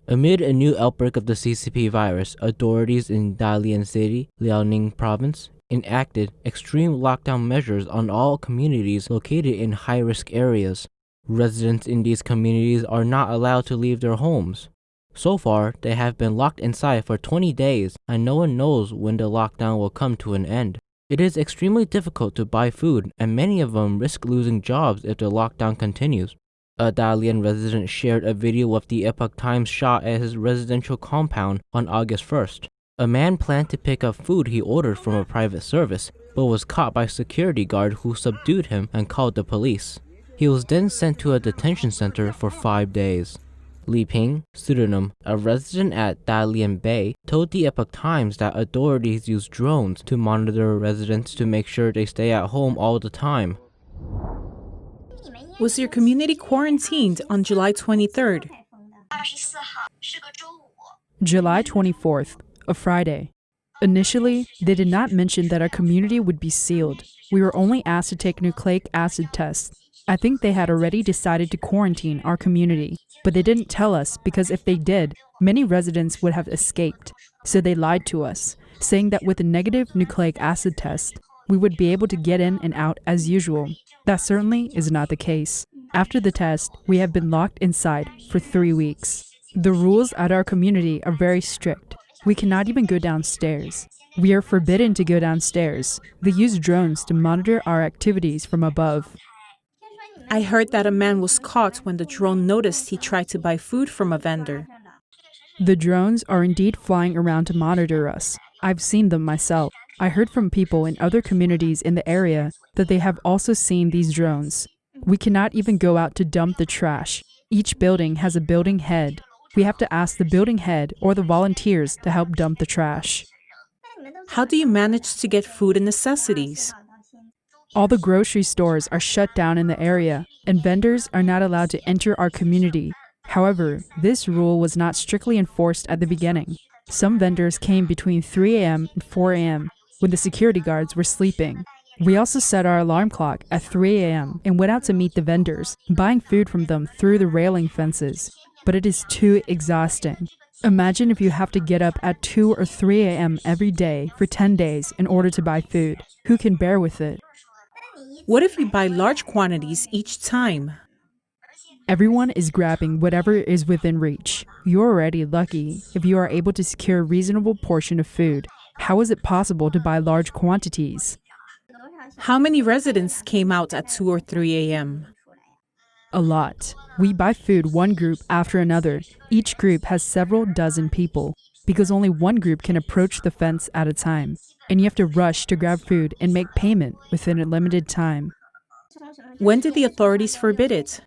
Amid a new outbreak of the CCP virus, authorities in Dalian City, Liaoning Province, enacted extreme lockdown measures on all communities located in high-risk areas. Residents in these communities are not allowed to leave their homes. So far, they have been locked inside for 20 days, and no one knows when the lockdown will come to an end. It is extremely difficult to buy food, and many of them risk losing jobs if the lockdown continues. A Dalian resident shared a video of the Epoch Times shot at his residential compound on August 1st. A man planned to pick up food he ordered from a private service, but was caught by a security guard who subdued him and called the police. He was then sent to a detention center for 5 days. Li Ping, pseudonym, a resident at Dalian Bay, told the Epoch Times that authorities use drones to monitor residents to make sure they stay at home all the time. Was your community quarantined on July 23rd? July 24th, a Friday. Initially, they did not mention that our community would be sealed. We were only asked to take nucleic acid tests. I think they had already decided to quarantine our community, but they didn't tell us because if they did, many residents would have escaped. So they lied to us, saying that with a negative nucleic acid test, we would be able to get in and out as usual. That certainly is not the case. After the test, we have been locked inside for 3 weeks. The rules at our community are very strict. We cannot even go downstairs. We are forbidden to go downstairs. They use drones to monitor our activities from above. I heard that a man was caught when the drone noticed he tried to buy food from a vendor. The drones are indeed flying around to monitor us. I've seen them myself. I heard from people in other communities in the area that they have also seen these drones. We cannot even go out to dump the trash. Each building has a building head. We have to ask the building head or the volunteers to help dump the trash. How do you manage to get food and necessities? All the grocery stores are shut down in the area, and vendors are not allowed to enter our community. However, this rule was not strictly enforced at the beginning. Some vendors came between 3 a.m. and 4 a.m. when the security guards were sleeping. We also set our alarm clock at 3 a.m. and went out to meet the vendors, buying food from them through the railing fences. But it is too exhausting. Imagine if you have to get up at 2 or 3 a.m. every day for 10 days in order to buy food. Who can bear with it? What if you buy large quantities each time? Everyone is grabbing whatever is within reach. You're already lucky if you are able to secure a reasonable portion of food. How is it possible to buy large quantities? How many residents came out at 2 or 3 a.m.? A lot. We buy food one group after another. Each group has several dozen people, because only one group can approach the fence at a time, and you have to rush to grab food and make payment within a limited time. When did the authorities forbid it?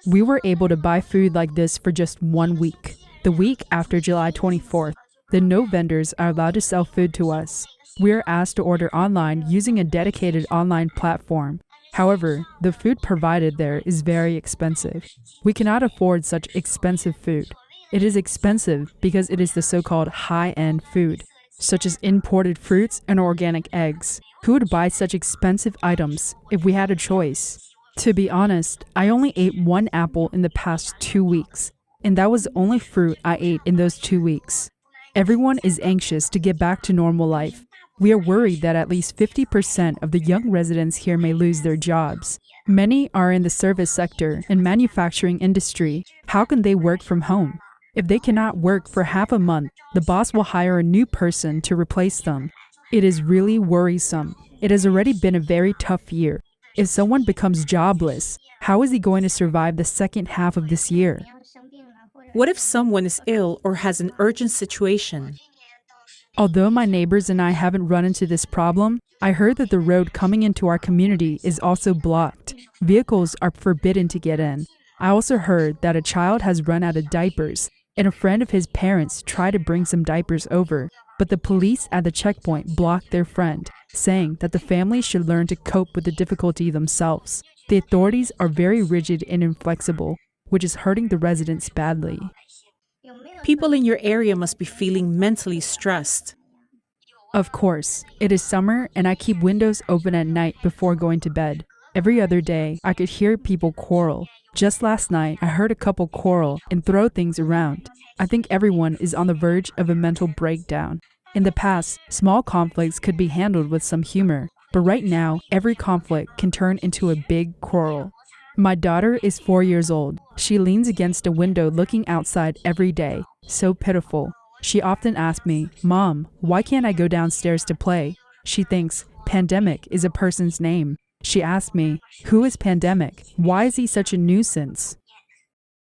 We were able to buy food like this for just 1 week. The week after July 24th, then no vendors are allowed to sell food to us. We are asked to order online using a dedicated online platform. However, the food provided there is very expensive. We cannot afford such expensive food. It is expensive because it is the so-called high-end food, such as imported fruits and organic eggs. Who would buy such expensive items if we had a choice? To be honest, I only ate 1 apple in the past 2 weeks, and that was the only fruit I ate in those 2 weeks. Everyone is anxious to get back to normal life. We are worried that at least 50% of the young residents here may lose their jobs. Many are in the service sector and manufacturing industry. How can they work from home? If they cannot work for half a month, the boss will hire a new person to replace them. It is really worrisome. It has already been a very tough year. If someone becomes jobless, how is he going to survive the second half of this year? What if someone is ill or has an urgent situation? Although my neighbors and I haven't run into this problem, I heard that the road coming into our community is also blocked. Vehicles are forbidden to get in. I also heard that a child has run out of diapers, and a friend of his parents tried to bring some diapers over, but the police at the checkpoint blocked their friend, saying that the family should learn to cope with the difficulty themselves. The authorities are very rigid and inflexible, which is hurting the residents badly. People in your area must be feeling mentally stressed. Of course, it is summer and I keep windows open at night before going to bed. Every other day, I could hear people quarrel. Just last night, I heard a couple quarrel and throw things around. I think everyone is on the verge of a mental breakdown. In the past, small conflicts could be handled with some humor, but right now, every conflict can turn into a big quarrel. My daughter is 4 years old. She leans against a window looking outside every day. So pitiful. She often asks me, "Mom, why can't I go downstairs to play?" She thinks Pandemic is a person's name. She asked me, "Who is Pandemic? Why is he such a nuisance?"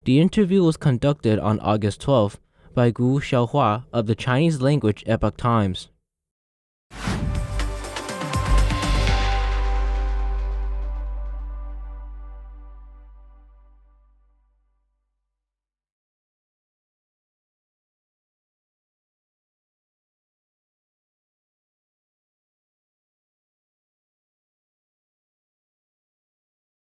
The interview was conducted on August 12th by Gu Xiaohua of the Chinese language Epoch Times.